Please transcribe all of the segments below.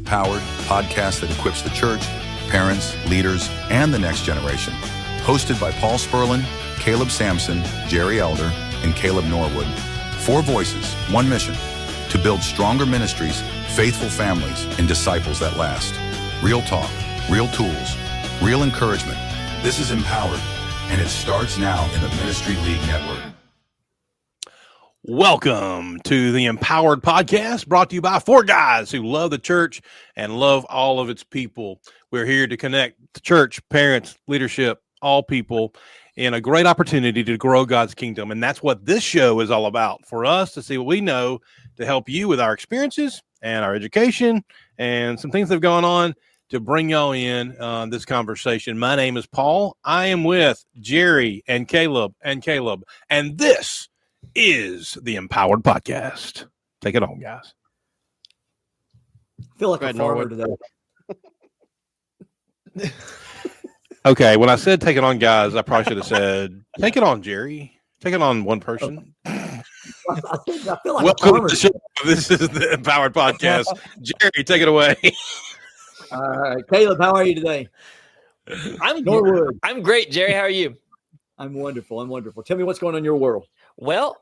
Empowered, podcast that equips the church, parents, leaders, and the next generation. Hosted by Paul Sperlin, Caleb Sampson, Jerry Elder, and Caleb Norwood. 4 voices, 1 mission, to build stronger ministries, faithful families, and disciples that last. Real talk, real tools, real encouragement. This is Empowered, and it starts now in the Ministry League Network. Welcome to the Empowered Podcast, brought to you by 4 guys who love the church and love all of its people. We're here to connect the church, parents, leadership, all people, in a great opportunity to grow God's kingdom. And that's what this show is all about, for us to see what we know to help you with our experiences and our education and some things that have gone on to bring y'all in this conversation. My name is Paul. I am with Jerry and Caleb, and this is the Empowered Podcast. Take it on, guys. I feel like a farmer today. Okay, when I said take it on, guys, I probably should have said take it on, Jerry. Take it on one person. I feel like Welcome to the show. This is the Empowered Podcast. Jerry, take it away. All right, Caleb, how are you today? Norwood. I'm great, Jerry. How are you? I'm wonderful. Tell me what's going on in your world. Well,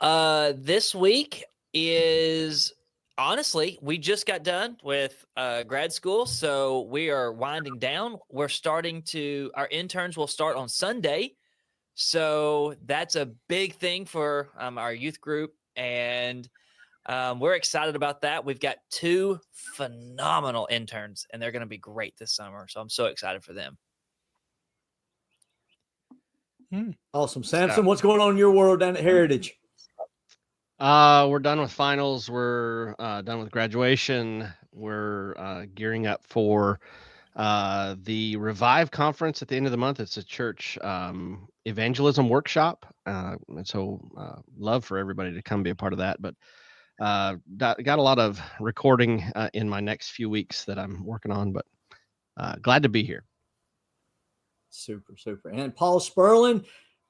this week is honestly, we just got done with grad school, so we are winding down. We're starting to, our interns will start on Sunday. So that's a big thing for our youth group, and we're excited about that. We've got 2 phenomenal interns, and they're going to be great this summer. So I'm so excited for them. Awesome. Samson, what's going on in your world down at Heritage? We're done with finals. We're done with graduation. We're gearing up for the Revive conference at the end of the month. It's a church evangelism workshop. And so love for everybody to come be a part of that. But got a lot of recording in my next few weeks that I'm working on, but glad to be here. Super. And Paul Sperlin,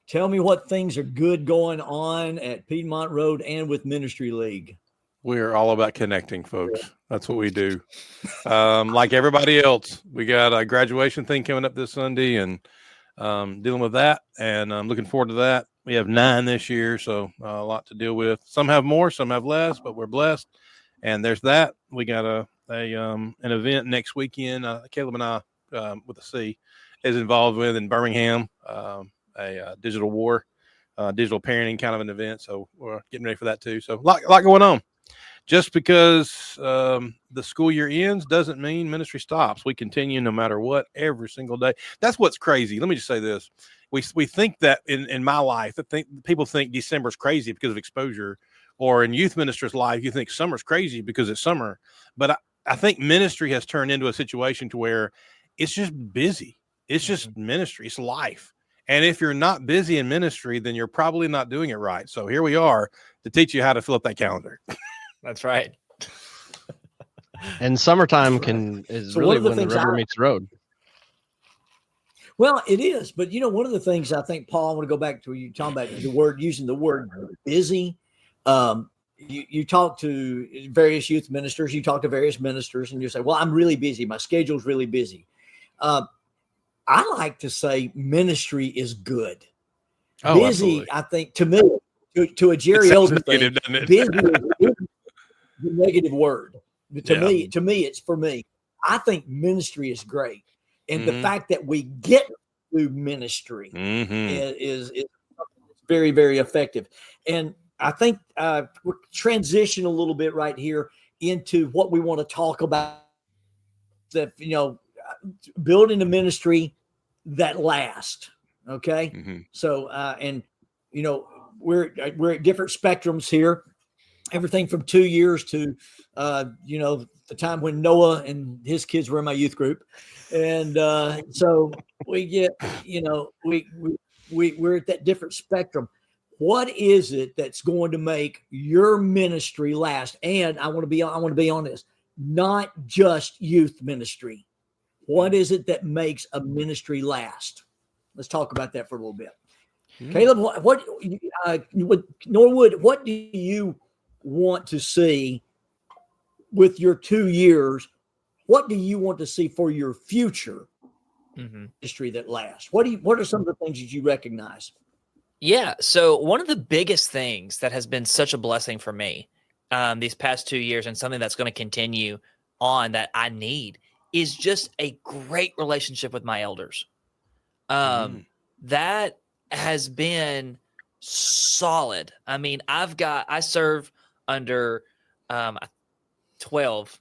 tell me what things are good going on at Piedmont Road and with Ministry League. We're all about connecting, folks. That's what we do. Like everybody else, we got a graduation thing coming up this Sunday, and dealing with that, and I'm looking forward to that. We have 9 this year, so a lot to deal with. Some have more, some have less, but we're blessed. And there's that. We got an event next weekend. Caleb and I, with a C, is involved with in Birmingham, a digital war, digital parenting kind of an event. So we're getting ready for that too. So a lot going on. Just because the school year ends doesn't mean ministry stops. We continue no matter what, every single day. That's what's crazy. Let me just say this. We think that in my life, people think December's crazy because of exposure, or in youth ministers' life, you think summer's crazy because it's summer. But I think ministry has turned into a situation to where it's just busy. It's just ministry. It's life. And if you're not busy in ministry, then you're probably not doing it right. So here we are to teach you how to fill up that calendar. That's right. And summertime is So really when the rubber meets the road. Well, it is. But, one of the things I think, Paul, I want to go back to you talking about using the word busy. You talk to various youth ministers, you talk to various ministers, and you say, well, I'm really busy. My schedule's really busy. I like to say ministry is good. Oh, busy, absolutely. I think, to me, to a Jerry Elder thing, busy is the negative word. To me, it's for me. I think ministry is great. And the fact that we get through ministry is very, very effective. And I think we're transition a little bit right here into what we want to talk about, that, building a ministry that lasts. Okay. So, we're at different spectrums here, everything from 2 years to, the time when Noah and his kids were in my youth group. And so we get, we're at that different spectrum. What is it that's going to make your ministry last? And I want to be on this, not just youth ministry. What is it that makes a ministry last? Let's talk about that for a little bit. Caleb, Norwood, what do you want to see with your 2 years? what do you want to see for your future ministry that lasts? What are some of the things that you recognize? Yeah. So one of the biggest things that has been such a blessing for me these past 2 years, and something that's going to continue on that I need, is just a great relationship with my elders. That has been solid. I mean, I serve under 12.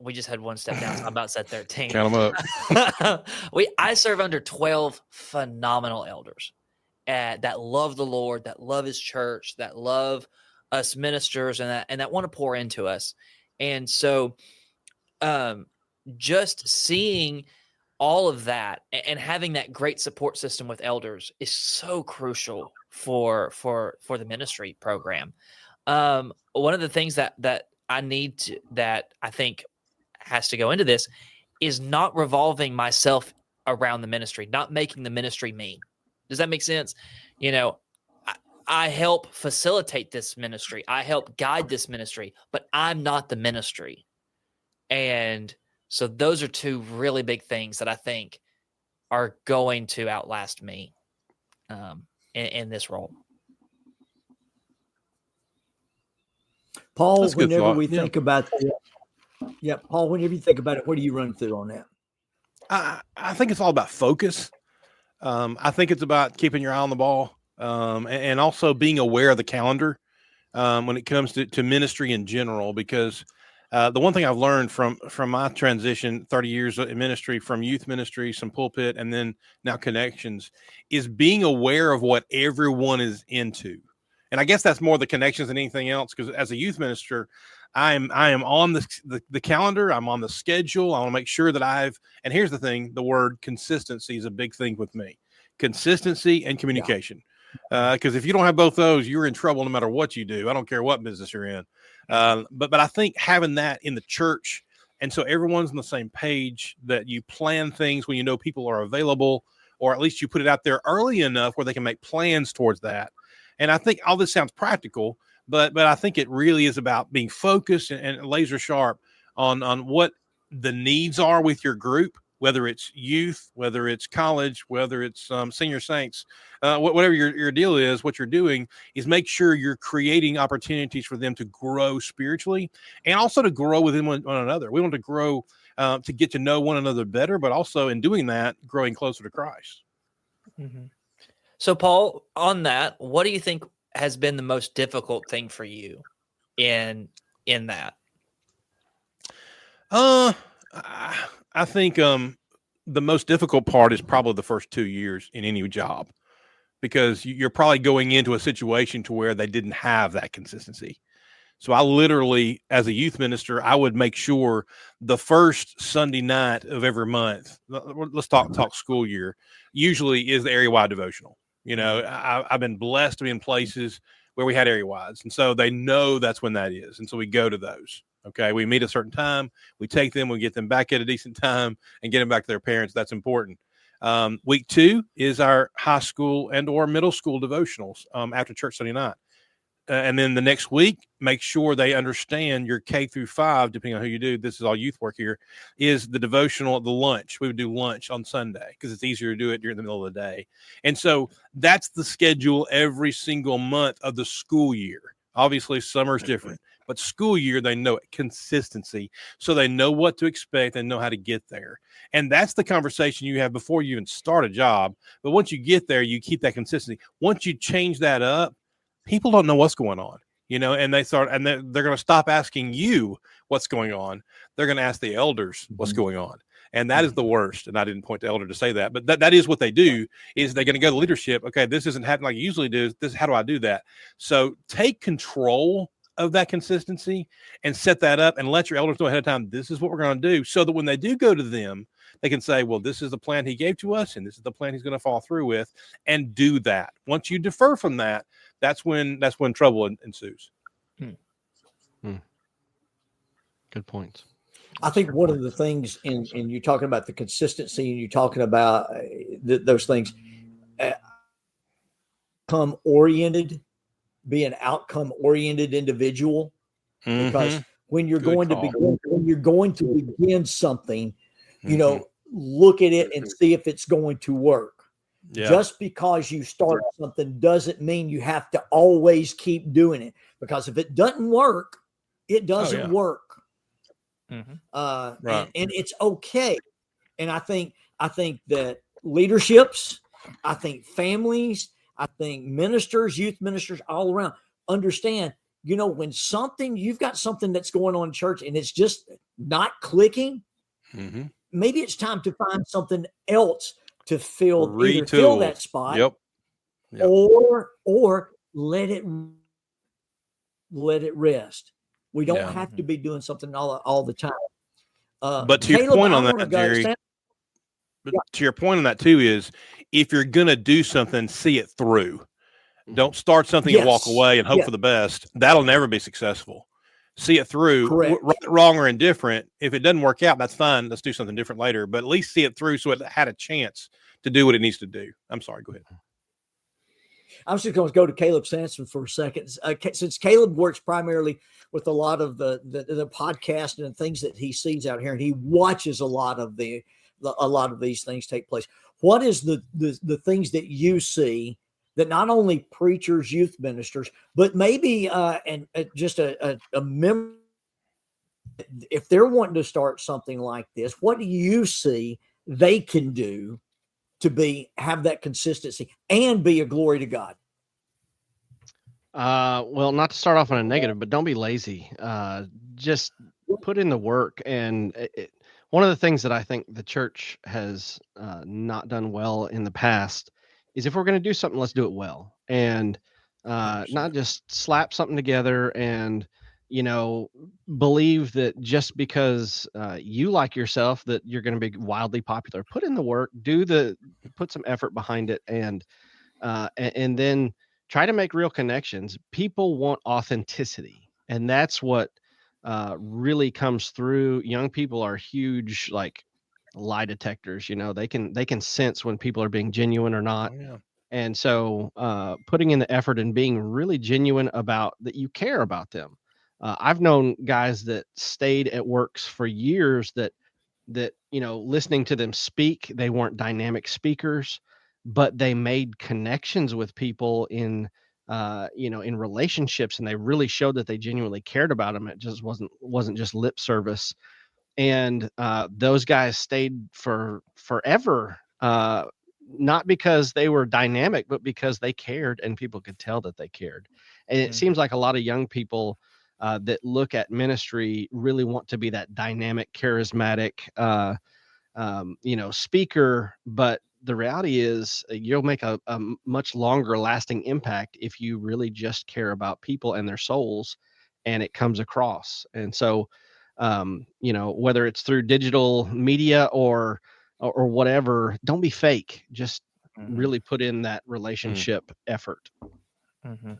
We just had one step down, so I'm about to set 13. Count them up. I serve under 12 phenomenal elders that love the Lord, that love His church, that love us ministers, and that want to pour into us. And so, just seeing all of that and having that great support system with elders is so crucial for the ministry program. One of the things that I need to, that I think has to go into this, is not revolving myself around the ministry, not making the ministry me. Does that make sense? You know, I help facilitate this ministry. I help guide this ministry, but I'm not the ministry. And so those are two really big things that I think are going to outlast me in this role. Paul, whenever we think about that, Paul, whenever you think about it, what do you run through on that? I think it's all about focus. I think it's about keeping your eye on the ball, and also being aware of the calendar when it comes to ministry in general. Because the one thing I've learned from my transition, 30 years in ministry, from youth ministry, some pulpit, and then now Connections, is being aware of what everyone is into. And I guess that's more the Connections than anything else, because as a youth minister, I am on the calendar. I'm on the schedule. I want to make sure that and here's the thing, the word consistency is a big thing with me. Consistency and communication. Because if you don't have both those, you're in trouble no matter what you do. I don't care what business you're in. But I think having that in the church, and so everyone's on the same page, that you plan things when you know people are available, or at least you put it out there early enough where they can make plans towards that. And I think all this sounds practical, but I think it really is about being focused and laser sharp on what the needs are with your group, whether it's youth, whether it's college, whether it's senior saints, whatever your deal is. What you're doing is make sure you're creating opportunities for them to grow spiritually, and also to grow within one another. We want to grow to get to know one another better, but also in doing that, growing closer to Christ. Mm-hmm. So, Paul, on that, what do you think has been the most difficult thing for you in that? I think the most difficult part is probably the first 2 years in any job, because you're probably going into a situation to where they didn't have that consistency. So I literally, as a youth minister, I would make sure the first Sunday night of every month, let's talk school year, usually is the area-wide devotional. You know, I've been blessed to be in places where we had area-wides, and so they know that's when that is. And so we go to those. Okay, we meet a certain time, we take them, we get them back at a decent time, and get them back to their parents. That's important. Week 2 is our high school and or middle school devotionals after church Sunday night. And then the next week, make sure they understand your K through 5, depending on who you do. This is all youth work here, is the devotional, the lunch. We would do lunch on Sunday because it's easier to do it during the middle of the day. And so that's the schedule every single month of the school year. Obviously, summer's different, but school year, they know it, consistency. So they know what to expect and know how to get there. And that's the conversation you have before you even start a job. But once you get there, you keep that consistency. Once you change that up, people don't know what's going on, you know, and they're going to stop asking you what's going on. They're going to ask the elders what's going on. And that is the worst. And I didn't point to elder to say that, but that is what they do, is they're going to go to leadership. Okay, this isn't happening like you usually do. How do I do that? So take control of that consistency and set that up, and let your elders know ahead of time, this is what we're going to do, so that when they do go to them, they can say, well, this is the plan he gave to us, and this is the plan he's going to follow through with, and do that. Once you defer from that, that's when trouble ensues. Good points. I think one of the things, and you're talking about the consistency, and you're talking about those things, be an outcome-oriented individual, because when you're Good going call. to begin something, you know, look at it and see if it's going to work. Yeah. Just because you start something doesn't mean you have to always keep doing it, because if it doesn't work, it doesn't work. Right. And it's okay. And I think that leaderships, I think families, I think ministers, youth ministers all around understand, you know, when you've got something that's going on in church and it's just not clicking, maybe it's time to find something else to either fill that spot. Yep. Or let it rest. We don't have to be doing something all the time. But to your point on that, Jerry, to your point on that too, is if you're going to do something, see it through. Don't start something and walk away and hope for the best. That'll never be successful. See it through, right, wrong, or indifferent. If it doesn't work out, that's fine. Let's do something different later. But at least see it through so it had a chance to do what it needs to do. I'm sorry. Go ahead. I'm just going to go to Caleb Sampson for a second. Since Caleb works primarily with a lot of the podcast and things that he sees out here, and he watches a lot of these things take place. What is the things that you see that not only preachers, youth ministers, but maybe just a member, if they're wanting to start something like this, what do you see they can do to have that consistency and be a glory to God? Well, not to start off on a negative, but don't be lazy. Just put in the work. And one of the things that I think the church has not done well in the past is, if we're going to do something, let's do it well. And not just slap something together and, you know, believe that just because you like yourself that you're going to be wildly popular. Put in the work, put some effort behind it, and then try to make real connections. People want authenticity, and that's what really comes through. Young people are huge, like, lie detectors. You know, they can sense when people are being genuine or not. Oh, yeah. And so putting in the effort and being really genuine about that you care about them. I've known guys that stayed at Works for years that, you know, listening to them speak, they weren't dynamic speakers, but they made connections with people in relationships, and they really showed that they genuinely cared about them. It just wasn't just lip service. And those guys stayed for forever, not because they were dynamic, but because they cared, and people could tell that they cared. And it seems like a lot of young people that look at ministry really want to be that dynamic, charismatic, speaker. But the reality is you'll make a much longer lasting impact if you really just care about people and their souls, and it comes across. And so, whether it's through digital media or whatever, don't be fake. Just really put in that relationship effort. And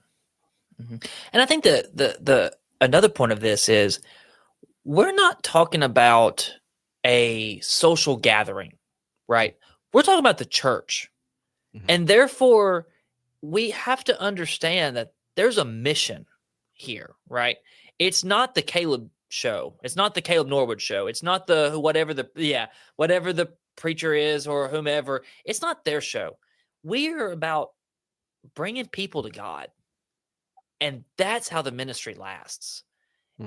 I think the another point of this is, we're not talking about a social gathering, right? We're talking about the church. And therefore, we have to understand that there's a mission here, right? It's not the Caleb show. It's not the Caleb Norwood show. It's not whatever the preacher is or whomever. It's not their show. We are about bringing people to God. And that's how the ministry lasts,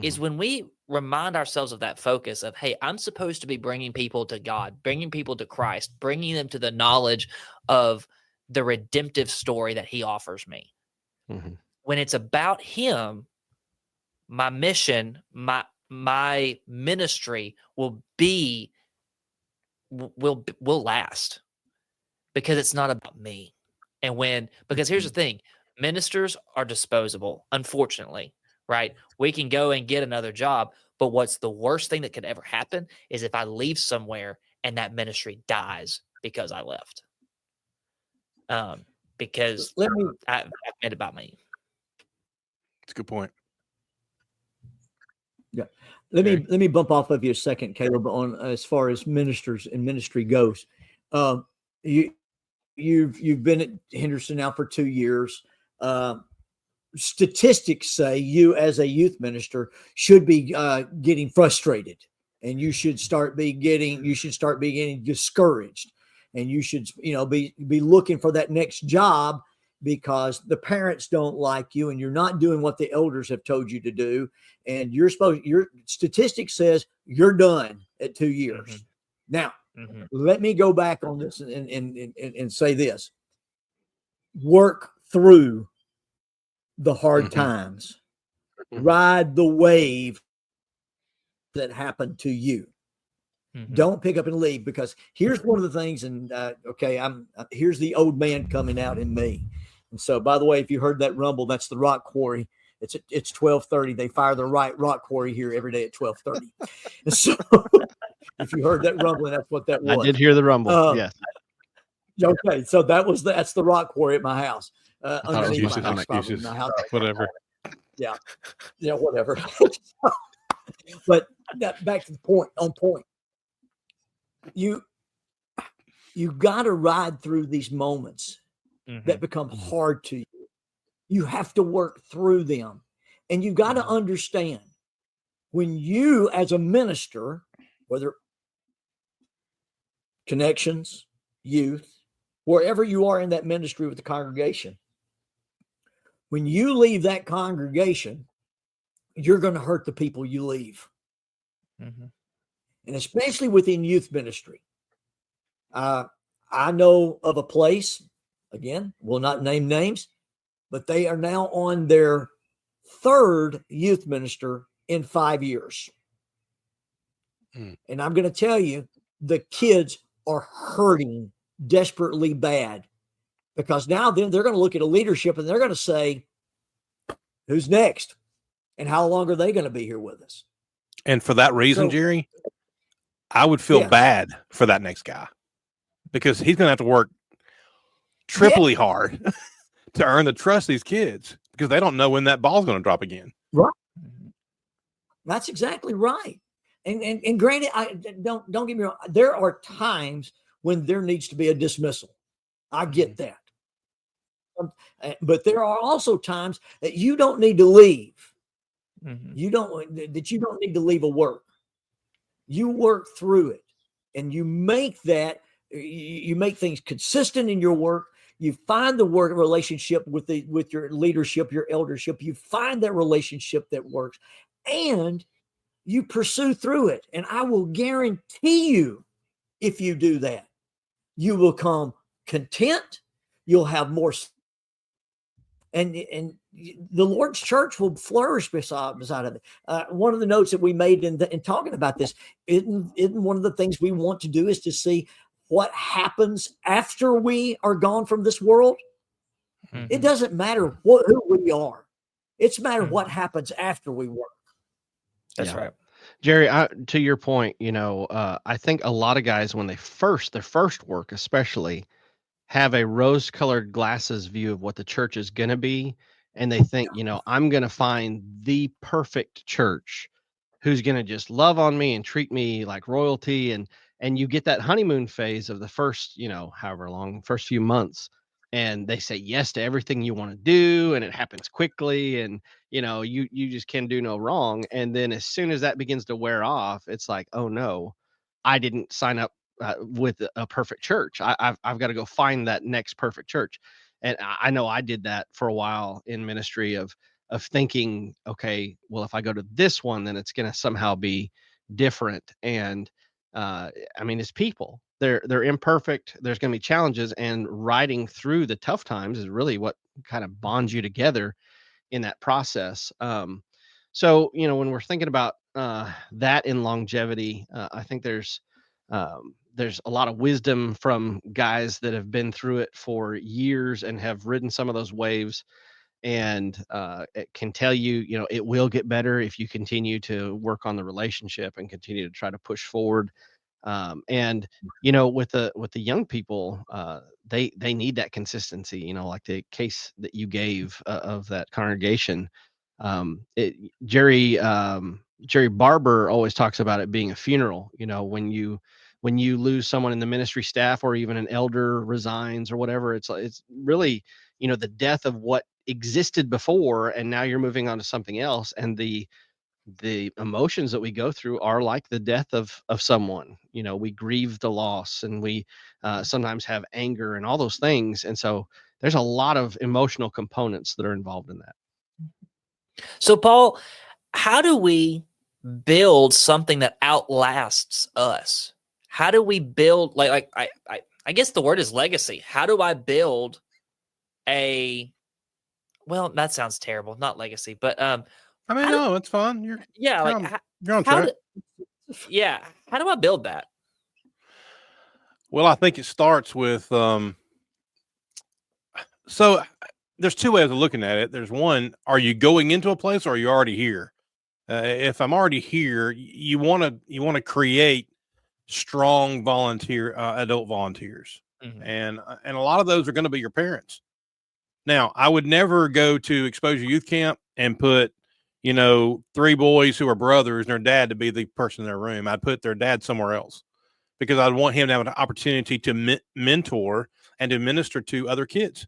is when we remind ourselves of that focus of, hey, I'm supposed to be bringing people to God, bringing people to Christ, bringing them to the knowledge of the redemptive story that he offers me. When it's about him, my mission, my ministry will last, because it's not about me. And because here's the thing, ministers are disposable, unfortunately, right? We can go and get another job, but what's the worst thing that could ever happen is if I leave somewhere and that ministry dies because I left. Because I've made it about me. It's a good point. Yeah. Let me bump off of you a second, Caleb, on as far as ministers and ministry goes. You've been at Henderson now for 2 years. statistics say you as a youth minister should be getting frustrated, and you should start be getting discouraged, and you should be looking for that next job because the parents don't like you and you're not doing what the elders have told you to do, and your statistics says you're done at 2 years. Mm-hmm. Now, let me go back on this and say this: work through the hard times, ride the wave that happened to you. Don't pick up and leave, because here's one of the things. And here's the old man coming out in me. And so, by the way, if you heard that rumble, that's the rock quarry. It's 12:30. They fire the rock quarry here every day at 12:30. And so, if you heard that rumbling, that's what that was. I did hear the rumble. Yes. Okay, so that's the rock quarry at my house. Underneath my house, probably, my house. Whatever. Yeah, whatever. But back to the point. On point. You got to ride through these moments that become hard to you. You have to work through them, and you got to understand, when you, as a minister, whether Connections, youth, wherever you are in that ministry with the congregation, when you leave that congregation, you're going to hurt the people you leave. And especially within youth ministry. I know of a place, again, we'll not name names, but they are now on their third youth minister in 5 years. And I'm going to tell you, the kids are hurting desperately bad, because now then they're going to look at a leadership and they're going to say, who's next? And how long are they going to be here with us? And for that reason, Jerry, I would feel bad for that next guy, because he's going to have to work triply hard to earn the trust of these kids, because they don't know when that ball's going to drop again. Right. That's exactly right. And granted, don't get me wrong. There are times when there needs to be a dismissal. I get that. But there are also times that you don't need to leave. You don't need to leave a work. You work through it, and you make things consistent in your work. You find the work relationship with your leadership, your eldership. You find that relationship that works, and you pursue through it. And I will guarantee you, if you do that, you will come content. You'll have more, and the Lord's church will flourish beside of it. One of the notes that we made in talking about this, isn't one of the things we want to do is to see what happens after we are gone from this world. It doesn't matter who we are. It's a matter what happens after we work. That's right. Jerry, to your point, I think a lot of guys, when their first work especially, have a rose-colored glasses view of what the church is going to be. And they think, I'm going to find the perfect church who's going to just love on me and treat me like royalty. And you get that honeymoon phase of the first, however long, first few months. And they say yes to everything you want to do, and it happens quickly, and you just can do no wrong. And then as soon as that begins to wear off, it's like, oh no, I didn't sign up with a perfect church. I've got to go find that next perfect church. And I know I did that for a while in ministry of thinking, okay, well, if I go to this one, then it's going to somehow be different. And it's people. They're imperfect. There's going to be challenges, and riding through the tough times is really what kind of bonds you together in that process. So, when we're thinking about that in longevity, I think there's a lot of wisdom from guys that have been through it for years and have ridden some of those waves, and it can tell you, it will get better if you continue to work on the relationship and continue to try to push forward. And with the young people, they need that consistency, like the case that you gave of that congregation. Jerry Barber always talks about it being a funeral. When you lose someone in the ministry staff, or even an elder resigns or whatever, it's really, the death of what existed before, and now you're moving on to something else. And the emotions that we go through are like the death of someone. We grieve the loss, and we sometimes have anger and all those things. And so there's a lot of emotional components that are involved in that. So, Paul, how do we build something that outlasts us? How do we build I guess the word is legacy. How do I build well, that sounds terrible, not legacy, but no, it's fun. You're on track. How do I build that? Well, I think it starts with so there's two ways of looking at it. There's one, are you going into a place, or are you already here? If I'm already here, you want to create strong adult volunteers. Mm-hmm. And a lot of those are going to be your parents. Now, I would never go to Exposure Youth Camp and put, 3 boys who are brothers and their dad to be the person in their room. I'd put their dad somewhere else, because I'd want him to have an opportunity to mentor and to minister to other kids,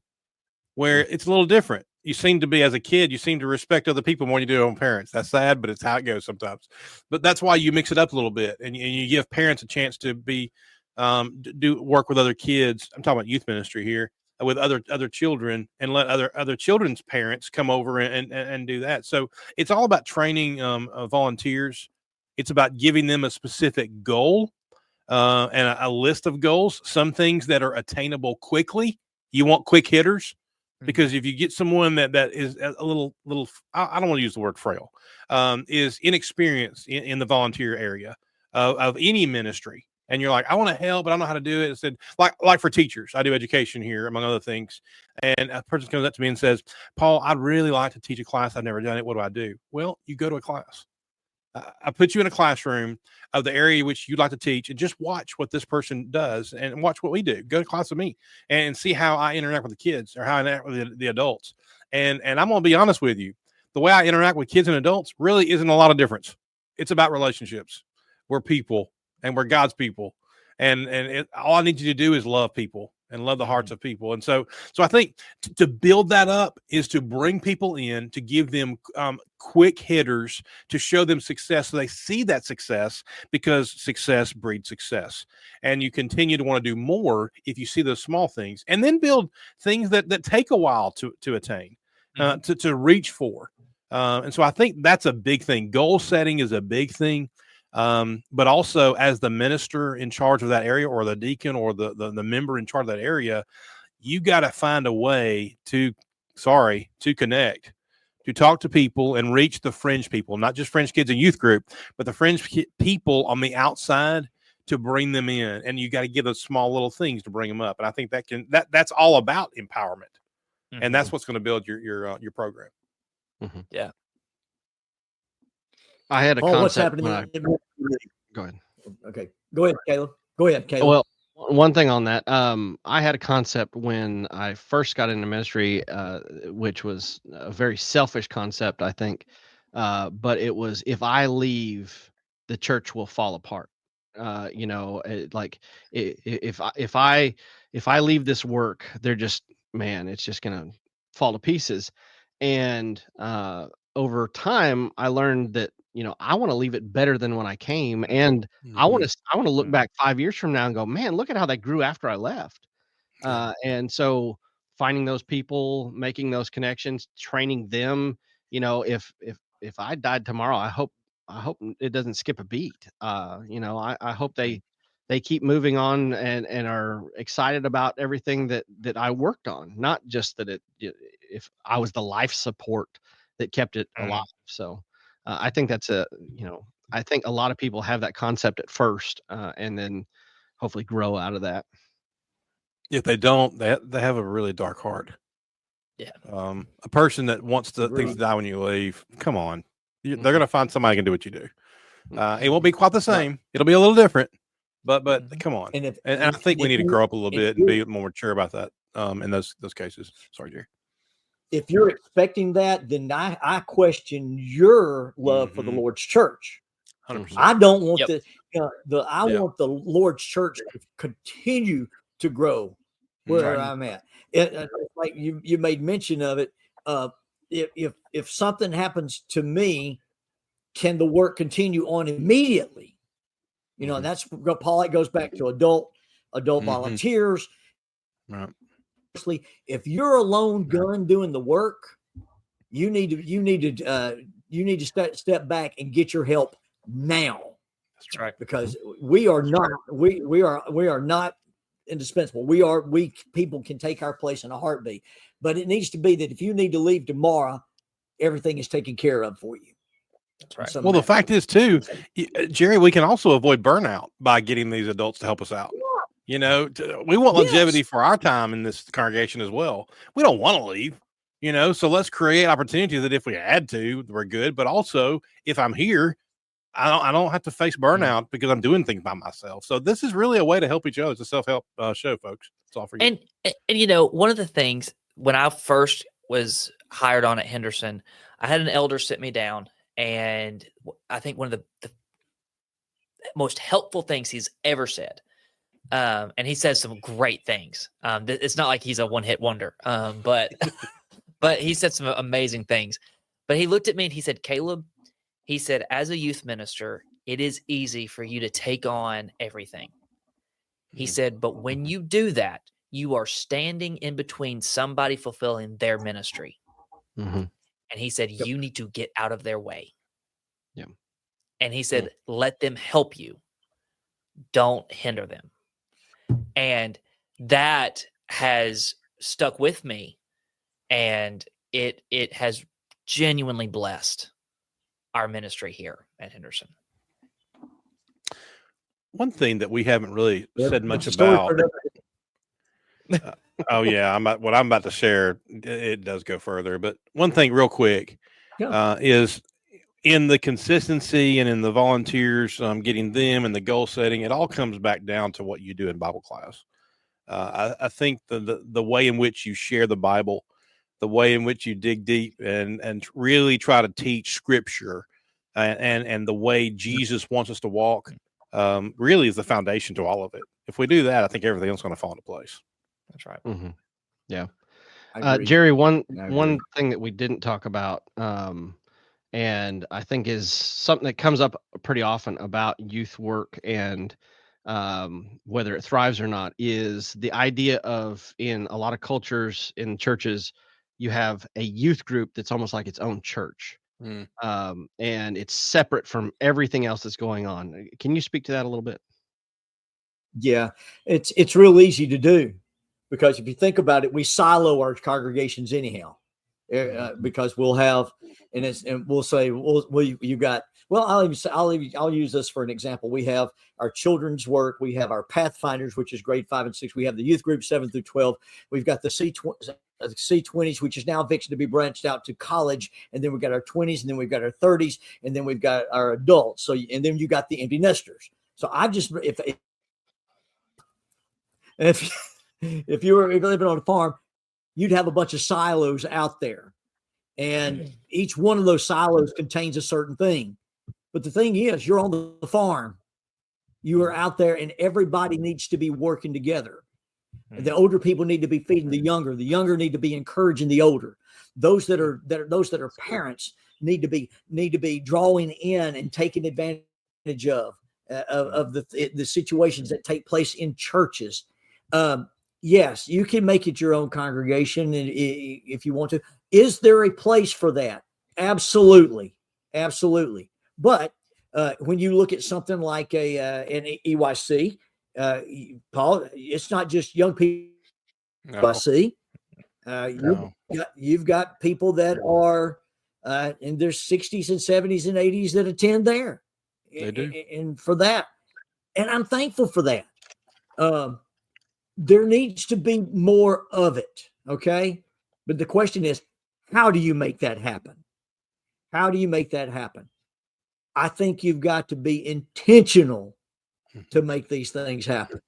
where it's a little different. You seem to be, as a kid, you seem to respect other people more than you do your own parents. That's sad, but it's how it goes sometimes. But that's why you mix it up a little bit, and you give parents a chance to be do work with other kids. I'm talking about youth ministry here, with other children, and let other children's parents come over and do that. So it's all about training volunteers. It's about giving them a specific goal and a list of goals. Some things that are attainable quickly. You want quick hitters. Because if you get someone that is a little, I don't want to use the word frail, is inexperienced in the volunteer area of any ministry, and you're like, I want to help, but I don't know how to do it. It said, like for teachers, I do education here, among other things, and a person comes up to me and says, Paul, I'd really like to teach a class. I've never done it. What do I do? Well, you go to a class. I put you in a classroom of the area which you'd like to teach, and just watch what this person does and watch what we do. Go to class with me and see how I interact with the kids, or how I interact with the adults. And I'm going to be honest with you. The way I interact with kids and adults really isn't a lot of difference. It's about relationships. We're people, and we're God's people. And all I need you to do is love people and love the hearts of people. And so I think to build that up is to bring people in, to give them quick hitters, to show them success, so they see that success, because success breeds success. And you continue to want to do more if you see those small things, and then build things that take a while to attain, to reach for. And so I think that's a big thing. Goal setting is a big thing. But also, as the minister in charge of that area, or the deacon, or the member in charge of that area, you got to find a way to connect, to talk to people and reach the fringe people, not just fringe kids and youth group, but the fringe people on the outside, to bring them in. And you got to give those small little things to bring them up. And I think that's all about empowerment. Mm-hmm. And that's what's going to build your program. Mm-hmm. Yeah. I had a concept. What's happening? Go ahead. Okay. Go ahead, Caleb. Well, one thing on that, I had a concept when I first got into ministry, which was a very selfish concept, I think. But it was, if I leave, the church will fall apart. If I leave this work, it's just going to fall to pieces. And over time, I learned that, I want to leave it better than when I came. And mm-hmm. I want to look back 5 years from now and go, man, look at how that grew after I left. And so finding those people, making those connections, training them, if I died tomorrow, I hope it doesn't skip a beat. I hope they keep moving on and are excited about everything that I worked on, not just that if I was the life support that kept it alive. So I think that's I think a lot of people have that concept at first, and then hopefully grow out of that. If they don't, they have a really dark heart. Yeah. A person that wants things to die when you leave, come on. They're going to find somebody who can do what you do. It won't be quite the same. It'll be a little different, but come on. And I think we need to grow up a little bit and be more mature about that in those cases. Sorry, Jerry. If you're expecting that, then I question your love for the Lord's church. 100%. I don't want want the Lord's church to continue to grow where I'm at. Like you made mention of it. if something happens to me, can the work continue on immediately? You know, and that's Paul. It goes back to adult volunteers. Right. If you're a lone gun doing the work, you need to step back and get your help now. That's right. Because we are not indispensable. People can take our place in a heartbeat, but it needs to be that if you need to leave tomorrow, everything is taken care of for you. That's right. Well, the fact is too, Jerry, we can also avoid burnout by getting these adults to help us out. You know, we want longevity for our time in this congregation as well. We don't want to leave, you know, so let's create opportunities that if we had to, we're good. But also, if I'm here, I don't have to face burnout because I'm doing things by myself. So this is really a way to help each other. It's a self-help show, folks. It's all for you. And you know, one of the things when I first was hired on at Henderson, I had an elder sit me down, and I think one of the most helpful things he's ever said. And he says some great things. It's not like he's a one-hit wonder, but he said some amazing things. But he looked at me and he said, Caleb, he said, as a youth minister, it is easy for you to take on everything. He said, but when you do that, you are standing in between somebody fulfilling their ministry. Mm-hmm. And he said, you need to get out of their way. Yeah. And he said, let them help you. Don't hinder them. And that has stuck with me, and it has genuinely blessed our ministry here at Henderson. One thing that we haven't really said much about. Oh yeah, what I'm about to share. It does go further, but one thing real quick is in the consistency and in the volunteers, getting them and the goal setting. It all comes back down to what you do in Bible class. I think the way in which you share the Bible, the way in which you dig deep and really try to teach Scripture, and the way Jesus wants us to walk, really is the foundation to all of it. If we do that, I think everything else is going to fall into place. That's right. Mm-hmm. Yeah. Jerry, one thing that we didn't talk about, and I think is something that comes up pretty often about youth work and whether it thrives or not, is the idea of, in a lot of cultures, in churches, you have a youth group that's almost like its own church. And it's separate from everything else that's going on. Can you speak to that a little bit? Yeah, it's real easy to do, because if you think about it, we silo our congregations anyhow, because we'll have, and we'll say, you got, well, I'll use this for an example. We have our children's work. We have our Pathfinders, which is grade 5 and 6. We have the youth group 7 through 12. We've got the C20s, which is now fixing to be branched out to college. And then we've got our 20s, and then we've got our 30s, and then we've got our adults. So, and then you got the empty nesters. So if you were living on a farm, you'd have a bunch of silos out there, and each one of those silos contains a certain thing. But the thing is, you're on the farm, you are out there, and everybody needs to be working together. The older people need to be feeding the younger need to be encouraging the older. Those that are parents need to be drawing in and taking advantage of the situations that take place in churches. Yes, you can make it your own congregation if you want to. Is there a place for that? Absolutely. But when you look at something like an EYC, Paul, it's not just young people. No. EYC. You've got people that are in their 60s and 70s and 80s that attend there. They do. And for that, and I'm thankful for that. There needs to be more of it, okay? But the question is, how do you make that happen? How do you make that happen? I think you've got to be intentional to make these things happen.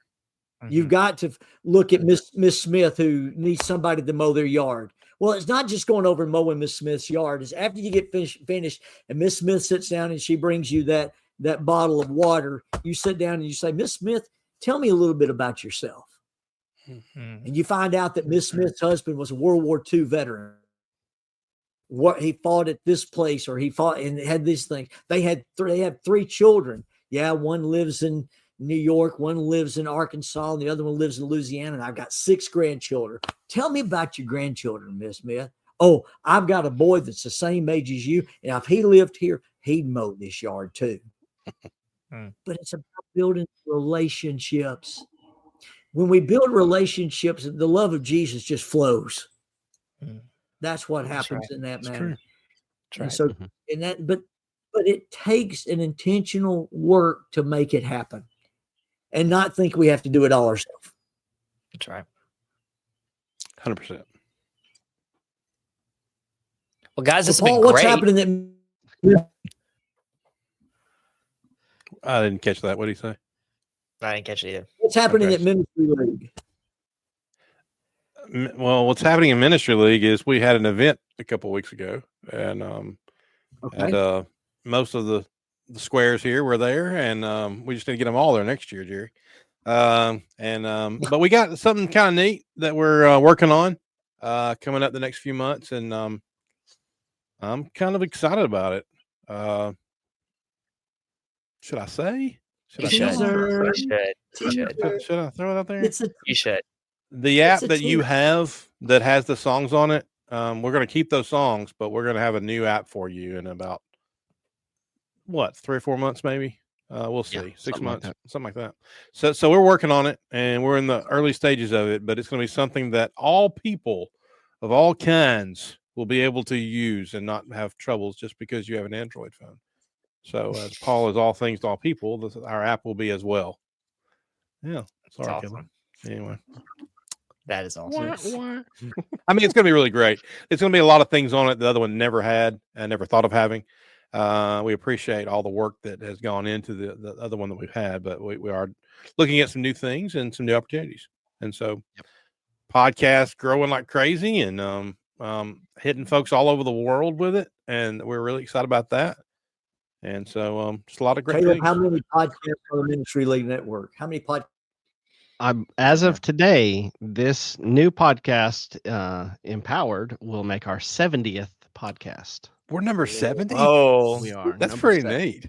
Mm-hmm. You've got to look at Miss Smith, who needs somebody to mow their yard. Well, it's not just going over and mowing Miss Smith's yard. It's after you get finished and Miss Smith sits down and she brings you that bottle of water. You sit down and you say, Miss Smith, tell me a little bit about yourself. Mm-hmm. And you find out that Miss Smith's husband was a World War II veteran. what he fought at this place, or he fought and had this thing. They have three children. Yeah, one lives in New York, one lives in Arkansas, and the other one lives in Louisiana. And I've got 6 grandchildren. Tell me about your grandchildren, Miss Smith. Oh, I've got a boy that's the same age as you, and if he lived here, he'd mow this yard too. But it's about building relationships. When we build relationships, the love of Jesus just flows. That's what happens in that matter. And so, but it takes an intentional work to make it happen, and not think we have to do it all ourselves. That's right. 100%. Well, guys, this has Paul, been what's great. happening? I didn't catch that. What did he say? I didn't catch it either. What's happening at Ministry League? Well, what's happening in Ministry League is we had an event a couple of weeks ago, and most of the squares here were there, and we just need to get them all there next year, Jerry. But we got something kind of neat that we're working on coming up the next few months, and I'm kind of excited about it. Should I say? You should. Should I throw it out there? You should. The app that you have that has the songs on it, we're going to keep those songs, but we're going to have a new app for you in about 3 or 4 months, maybe. We'll see. Yeah, 6 months, something like that. So we're working on it, and we're in the early stages of it, but it's going to be something that all people of all kinds will be able to use and not have troubles just because you have an Android phone. So as Paul is all things to all people, our app will be as well. Yeah. Sorry, awesome. Anyway. That is awesome. I mean, it's going to be really great. It's going to be a lot of things on it the other one never had and never thought of having. We appreciate all the work that has gone into the other one that we've had, but we are looking at some new things and some new opportunities. And so podcasts growing like crazy and hitting folks all over the world with it. And we're really excited about that. And so just a lot of great things. How many podcasts on the Ministry League Network? How many podcasts? As of today, this new podcast, Empowered, will make our 70th podcast. We're number 70. Oh, we are. That's pretty neat.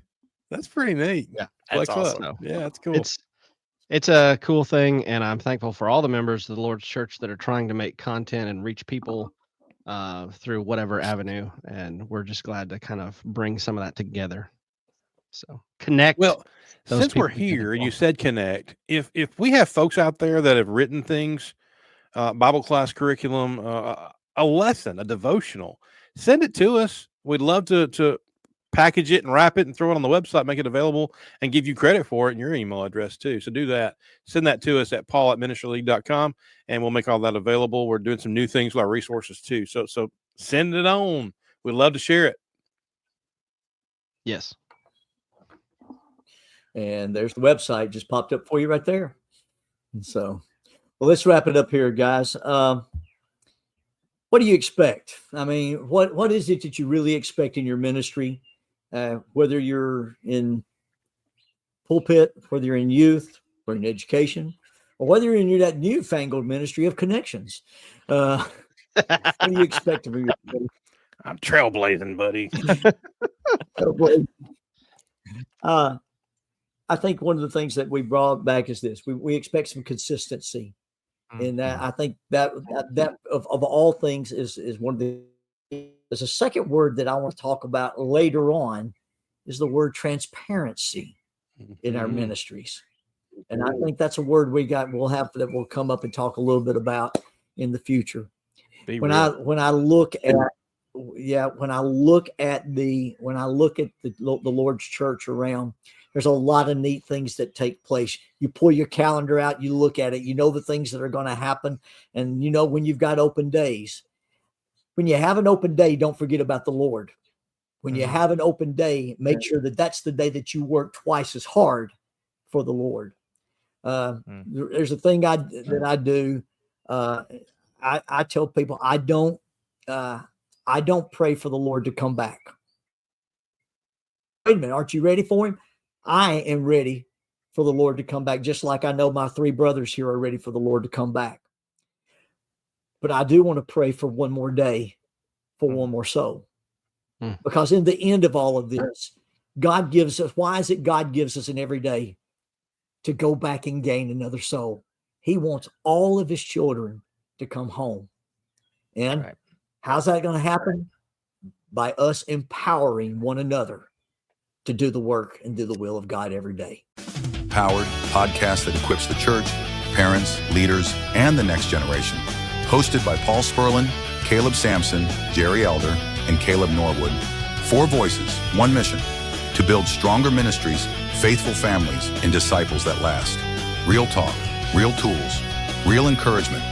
That's pretty neat. Yeah, that's awesome. Up. Yeah, that's cool. It's a cool thing, and I'm thankful for all the members of the Lord's Church that are trying to make content and reach people through whatever avenue, and we're just glad to kind of bring some of that together. So connect. Well, since we're here, you said connect. If we have folks out there that have written things, Bible class curriculum, a lesson, a devotional, send it to us. We'd love to package it and wrap it and throw it on the website, make it available, and give you credit for it in your email address too. So do that. Send that to us at paul@ministryleague.com, and we'll make all that available. We're doing some new things with our resources too. So send it on. We'd love to share it. Yes. And there's the website just popped up for you right there. And so, well, let's wrap it up here, guys. What do you expect? I mean, what is it that you really expect in your ministry? Whether you're in pulpit, whether you're in youth, or in education, or whether you're in that newfangled ministry of connections. What do you expect of your ministry? I'm trailblazing, buddy. I think one of the things that we brought back is this: we expect some consistency, and that I think that of all things is one of the. There's a second word that I want to talk about later on, is the word transparency in our ministries, and I think that's a word we'll have that we'll come up and talk a little bit about in the future. When I look at the Lord's church around, there's a lot of neat things that take place. You pull your calendar out, you look at it, you know the things that are going to happen, and you know when you've got open days. When you have an open day, don't forget about the Lord. When you have an open day, make sure that that's the day that you work twice as hard for the Lord. There's a thing that I do. I tell people I don't pray for the Lord to come back. Wait a minute, aren't you ready for him? I am ready for the Lord to come back, just like I know my 3 brothers here are ready for the Lord to come back. But I do want to pray for one more day for one more soul. Because in the end of all of this, God gives us, why is it God gives us an every day to go back and gain another soul? He wants all of his children to come home. And how's that going to happen? By us empowering one another to do the work and do the will of God every day. Powered podcast that equips the church, parents, leaders, and the next generation. Hosted by Paul Spurlin, Caleb Sampson, Jerry Elder, and Caleb Norwood. 4 voices, 1 mission. To build stronger ministries, faithful families, and disciples that last. Real talk, real tools, real encouragement,